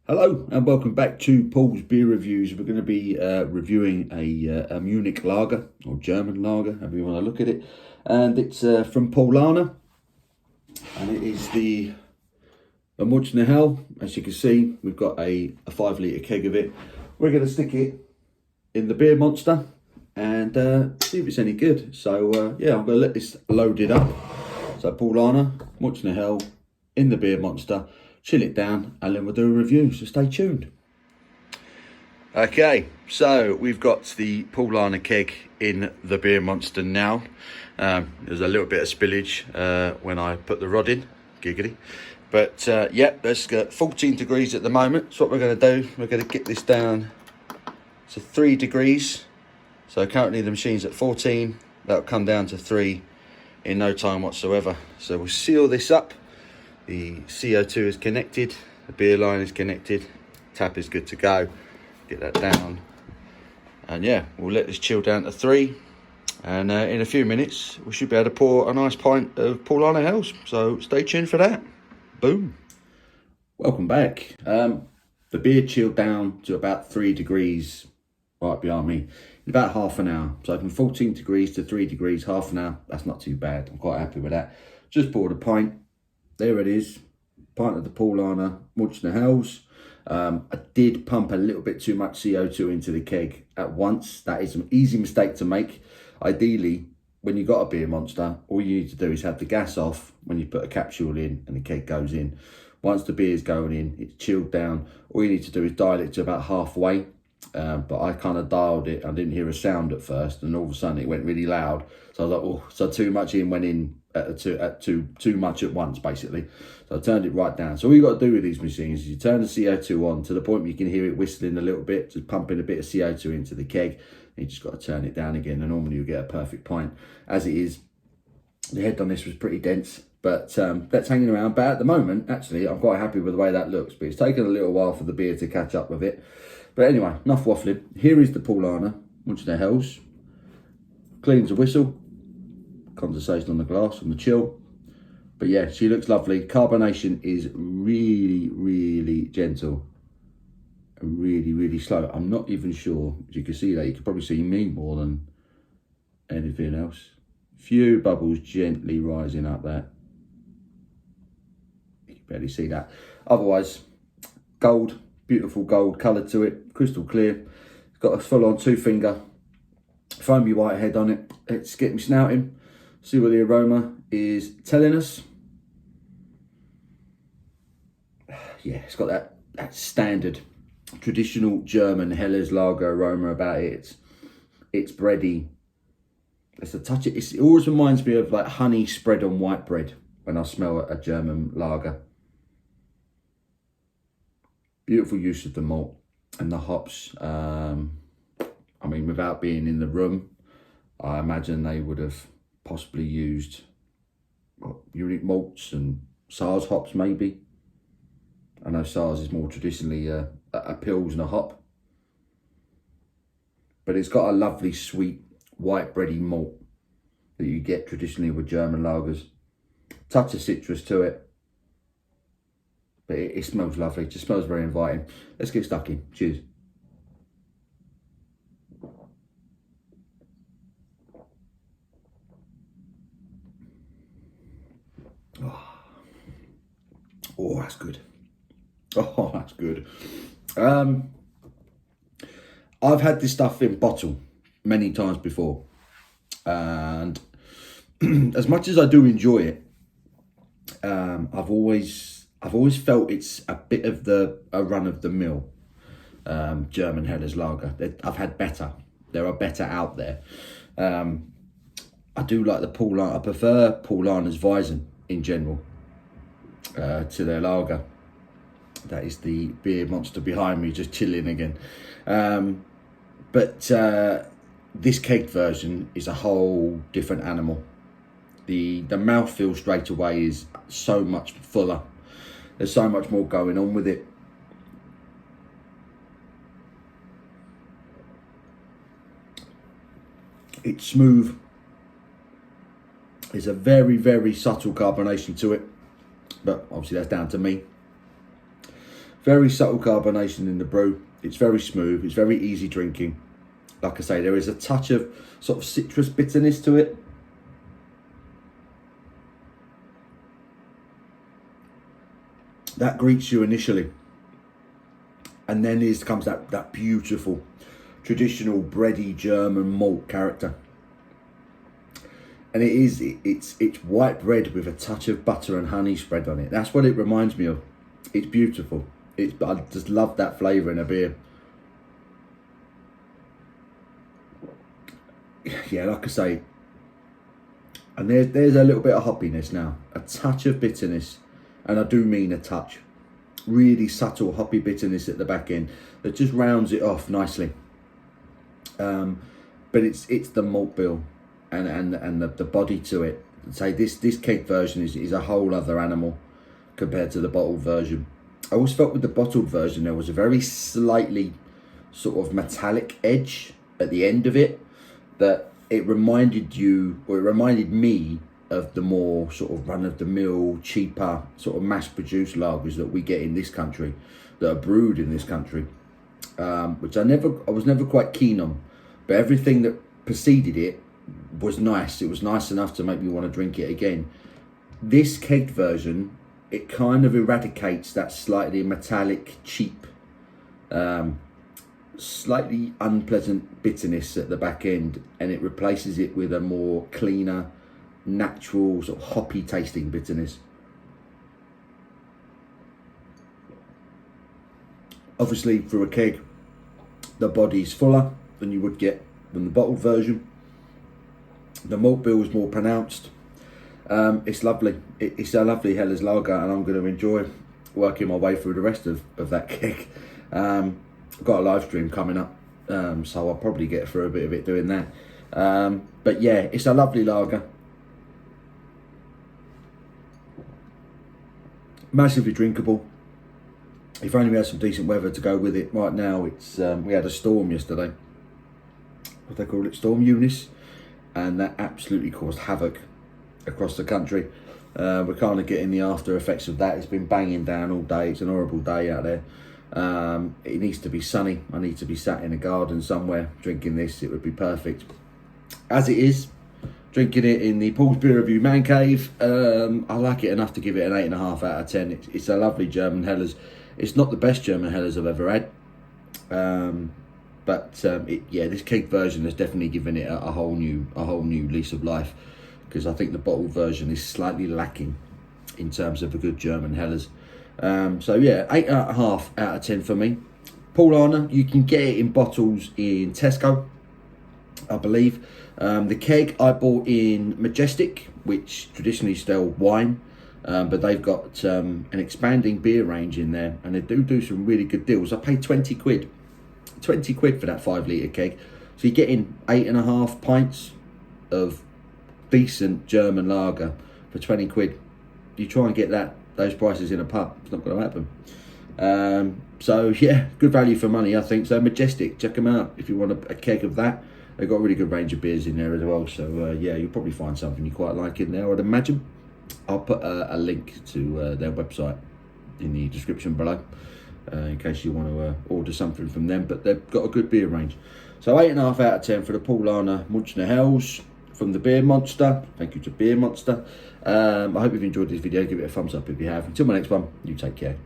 Hello and welcome back to Paul's Beer Reviews. We're going to be reviewing a Munich lager, or German lager, however you want to look at it. And it's from Paulaner. And it is the Munchner. As you can see, we've got a 5 litre keg of it. We're going to stick it in the beer monster and see if it's any good. So yeah, I'm going to let this load it up. So Paulaner, Munchner in the beer monster. Chill it down and then we'll do a review, so stay tuned. Okay, so we've got the Paulaner keg in the beer monster now. There's a little bit of spillage when I put the rod in, giggity. But yeah, let's get 14 degrees at the moment. So what we're going to do, we're going to get this down to 3 degrees. So currently the machine's at 14, that'll come down to 3 in no time whatsoever. So we'll seal this up. The CO2 is connected, the beer line is connected, tap is good to go. Get that down, and yeah, we'll let this chill down to 3, and in a few minutes we should be able to pour a nice pint of Paulaner Hells. So stay tuned for that. Boom. Welcome back. The beer chilled down to about 3 degrees right behind me in about half an hour. So from 14 degrees to 3 degrees, half an hour. That's not too bad. I'm quite happy with that. Just poured a pint. There it is, pint of the Paulaner Munchner Hells. I did pump a little bit too much CO2 into the keg at once. That is an easy mistake to make. Ideally, when you've got a beer monster, all you need to do is have the gas off when you put a capsule in and the keg goes in. Once the beer's going in, it's chilled down. All you need to do is dial it to about halfway. But I kind of dialed it. I didn't hear a sound at first, and all of a sudden it went really loud. So I was like, oh, so too much in went in at too much at once, basically. So I turned it right down. So all you got to do with these machines is you turn the CO2 on to the point where you can hear it whistling a little bit, just pumping a bit of CO2 into the keg. You just got to turn it down again, and normally you get a perfect pint. As it is, the head on this was pretty dense, but that's hanging around. But at the moment, actually, I'm quite happy with the way that looks. But it's taken a little while for the beer to catch up with it. But anyway, enough waffling. Here is the Paulaner Munchner Hells. Clean as a whistle. Condensation on the glass, on the chill. But yeah, she looks lovely. Carbonation is really, really gentle. And really, really slow. I'm not even sure, as you can see that, you can probably see me more than anything else. Few bubbles gently rising up there. You can barely see that. Otherwise, gold. Beautiful gold colour to it, crystal clear. It's got a full-on 2-finger foamy white head on it. Let's get me snouting, see what the aroma is telling us. Yeah, it's got that standard traditional German Helles lager aroma about it. It's bready. It's a touch. It always reminds me of like honey spread on white bread when I smell a German lager. Beautiful use of the malt and the hops. I mean, without being in the room, I imagine they would have possibly used Munich malts and Saaz hops, maybe. I know Saaz is more traditionally a Pils and a hop. But it's got a lovely, sweet, white bready malt that you get traditionally with German lagers. Touch of citrus to it. But it smells lovely. It just smells very inviting. Let's get stuck in. Cheers. Oh, that's good. Oh, that's good. I've had this stuff in bottle many times before, and as much as I do enjoy it, I've always felt it's a bit of a run-of-the-mill German Helles lager. I've had better. There are better out there. I do like the Paulaner. I prefer Paulaner's Weizen in general to their lager. That is the beer monster behind me, just chilling again. But this kegged version is a whole different animal. The mouthfeel straight away is so much fuller. There's so much more going on with it. It's smooth. There's a very, very subtle carbonation to it, but obviously that's down to me. Very subtle carbonation in the brew. It's very smooth. It's very easy drinking. Like I say, there is a touch of sort of citrus bitterness to it. That greets you initially. And then comes that beautiful, traditional bready German malt character. And it's white bread with a touch of butter and honey spread on it. That's what it reminds me of. It's beautiful. I just love that flavour in a beer. Yeah, like I say, and there's a little bit of hoppiness now, a touch of bitterness, and I do mean a touch. Really subtle hoppy bitterness at the back end that just rounds it off nicely. But it's the malt bill and the body to it. Say this keg version is a whole other animal compared to the bottled version. I always felt with the bottled version there was a very slightly sort of metallic edge at the end of it that it reminded me of the more sort of run-of-the-mill, cheaper, sort of mass-produced lagers that we get in this country, that are brewed in this country, which I was never quite keen on. But everything that preceded it was nice. It was nice enough to make me want to drink it again. This kegged version, it kind of eradicates that slightly metallic, cheap, slightly unpleasant bitterness at the back end, and it replaces it with a more cleaner, natural, sort of hoppy tasting bitterness. Obviously, for a keg, the body's fuller than you would get from the bottled version. The malt bill is more pronounced. It's lovely. It's a lovely Heller's lager, and I'm going to enjoy working my way through the rest of that keg. I've got a live stream coming up, so I'll probably get through a bit of it doing that. But yeah, it's a lovely lager. Massively drinkable. If only we had some decent weather to go with it. Right now, it's we had a storm yesterday. What do they call it? Storm Eunice, and that absolutely caused havoc across the country. We're kind of getting the after effects of that. It's been banging down all day. It's an horrible day out there. It needs to be sunny. I need to be sat in a garden somewhere drinking this. It would be perfect. As it is, drinking it in the Paul's Beer Review Man Cave, I like it enough to give it an 8.5 out of 10. It's a lovely German Helles. It's not the best German Helles I've ever had, but this keg version has definitely given it a whole new lease of life, because I think the bottled version is slightly lacking in terms of a good German Helles. So yeah, 8.5 out of 10 for me. Paulaner, you can get it in bottles in Tesco, I believe. The keg I bought in Majestic, which traditionally sell wine, but they've got an expanding beer range in there, and they do some really good deals. I paid 20 quid for that 5 litre keg, so you're getting 8.5 pints of decent German lager for 20 quid. You try and get those prices in a pub, it's not going to happen. So yeah, good value for money, I think. So Majestic, check them out if you want a keg of that. They've got a really good range of beers in there as well. So yeah, you'll probably find something you quite like in there, I'd imagine. I'll put a link to their website in the description below, in case you want to order something from them. But they've got a good beer range. So 8.5 out of 10 for the Paulaner Munchner Helles from the Beer Monster. Thank you to Beer Monster. I hope you've enjoyed this video. Give it a thumbs up if you have. Until my next one, you take care.